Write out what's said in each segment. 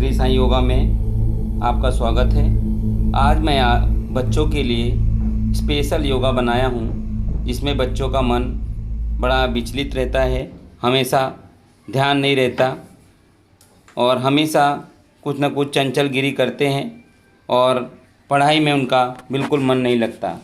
श्री साईं योगा में आपका स्वागत है। आज मैं बच्चों के लिए स्पेशल योगा बनाया हूँ, जिसमें बच्चों का मन बड़ा विचलित रहता है, हमेशा ध्यान नहीं रहता और हमेशा कुछ न कुछ चंचलगिरी करते हैं और पढ़ाई में उनका बिल्कुल मन नहीं लगता।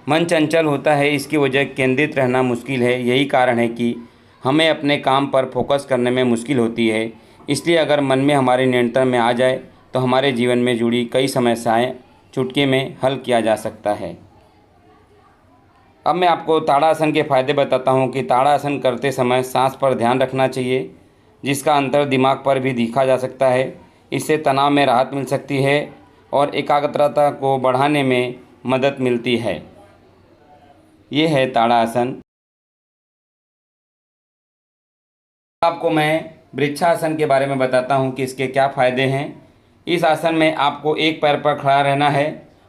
मन चंचल होता है, इसकी वजह केंद्रित रहना मुश्किल है। यही कारण है कि हमें अपने काम पर फोकस करने में मुश्किल होती है। इसलिए अगर मन में हमारे नियंत्रण में आ जाए तो हमारे जीवन में जुड़ी कई समस्याएं चुटकी में हल किया जा सकता है। अब मैं आपको ताड़ासन के फ़ायदे बताता हूं कि ताड़ासन करते समय सांस पर ध्यान रखना चाहिए, जिसका अंतर दिमाग पर भी दिखा जा सकता है। इससे तनाव में राहत मिल सकती है और एकाग्रता को बढ़ाने में मदद मिलती है। ये है ताड़ासन। आपको मैं वृक्षासन के बारे में बताता हूँ कि इसके क्या फ़ायदे हैं। इस आसन में आपको एक पैर पर खड़ा रहना है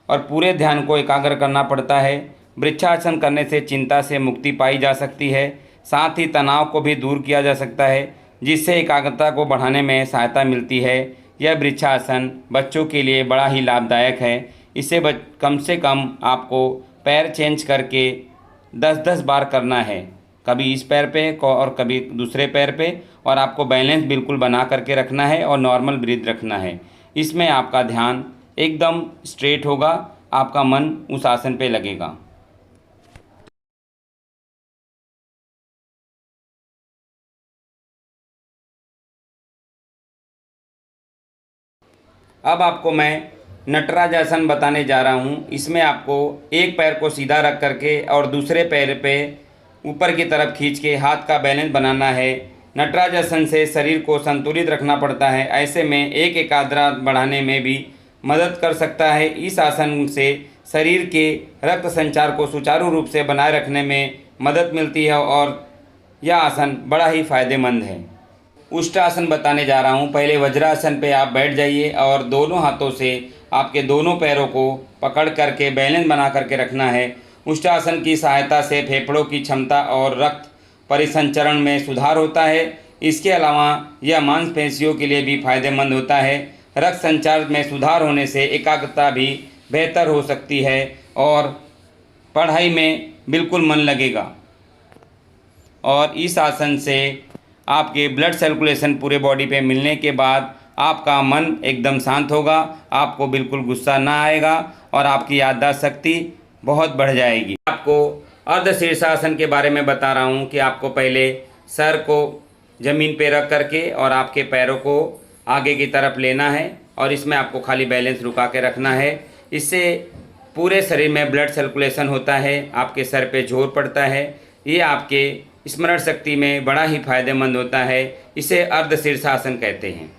और पूरे ध्यान को एकाग्र करना पड़ता है। वृक्षासन करने से चिंता से मुक्ति पाई जा सकती है, साथ ही तनाव को भी दूर किया जा सकता है, जिससे एकाग्रता को बढ़ाने में सहायता मिलती है। यह वृक्षासन बच्चों के लिए बड़ा ही लाभदायक है। इसे कम से कम आपको पैर चेंज करके 10-10 बार करना है, कभी इस पैर पे और कभी दूसरे पैर पे, और आपको बैलेंस बिल्कुल बना करके रखना है और नॉर्मल ब्रीथ रखना है। इसमें आपका ध्यान एकदम स्ट्रेट होगा, आपका मन उस आसन पे लगेगा। अब आपको मैं नटराज आसन बताने जा रहा हूँ। इसमें आपको एक पैर को सीधा रख करके और दूसरे पैर पे ऊपर की तरफ खींच के हाथ का बैलेंस बनाना है। नटराज आसन से शरीर को संतुलित रखना पड़ता है, ऐसे में एक एकाग्रता बढ़ाने में भी मदद कर सकता है। इस आसन से शरीर के रक्त संचार को सुचारू रूप से बनाए रखने में मदद मिलती है और यह आसन बड़ा ही फायदेमंद है। उष्ट्रासन बताने जा रहा हूँ। पहले वज्रासन पे आप बैठ जाइए और दोनों हाथों से आपके दोनों पैरों को पकड़ करके बैलेंस बना करके रखना है। उष्ट्रासन की सहायता से फेफड़ों की क्षमता और रक्त परिसंचरण में सुधार होता है। इसके अलावा यह मांसपेशियों के लिए भी फायदेमंद होता है। रक्त संचार में सुधार होने से एकाग्रता भी बेहतर हो सकती है और पढ़ाई में बिल्कुल मन लगेगा। और इस आसन से आपके ब्लड सर्कुलेशन पूरे बॉडी पे मिलने के बाद आपका मन एकदम शांत होगा, आपको बिल्कुल गुस्सा ना आएगा और आपकी याददाश्त शक्ति बहुत बढ़ जाएगी। आपको अर्ध शीर्षासन के बारे में बता रहा हूँ कि आपको पहले सर को ज़मीन पे रख करके और आपके पैरों को आगे की तरफ लेना है और इसमें आपको खाली बैलेंस रुका के रखना है। इससे पूरे शरीर में ब्लड सर्कुलेशन होता है, आपके सर पे जोर पड़ता है। ये आपके स्मरण शक्ति में बड़ा ही फायदेमंद होता है। इसे अर्ध शीर्षासन कहते हैं।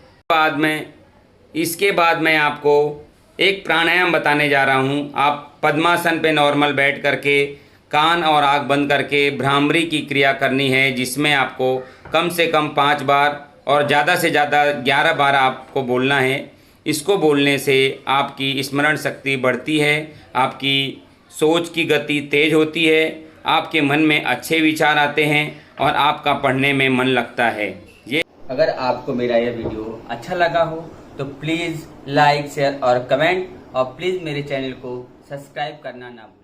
इसके बाद मैं आपको एक प्राणायाम बताने जा रहा हूँ। आप पद्मासन पे नॉर्मल बैठ करके कान और आँख बंद करके भ्रामरी की क्रिया करनी है, जिसमें आपको कम से कम 5 बार और ज़्यादा से ज़्यादा 11 बार आपको बोलना है। इसको बोलने से आपकी स्मरण शक्ति बढ़ती है, आपकी सोच की गति तेज होती है, आपके मन में अच्छे विचार आते हैं और आपका पढ़ने में मन लगता है। ये अगर आपको मेरा यह वीडियो अच्छा लगा हो तो प्लीज़ लाइक, शेयर और कमेंट, और प्लीज़ मेरे चैनल को सब्सक्राइब करना ना भूलें।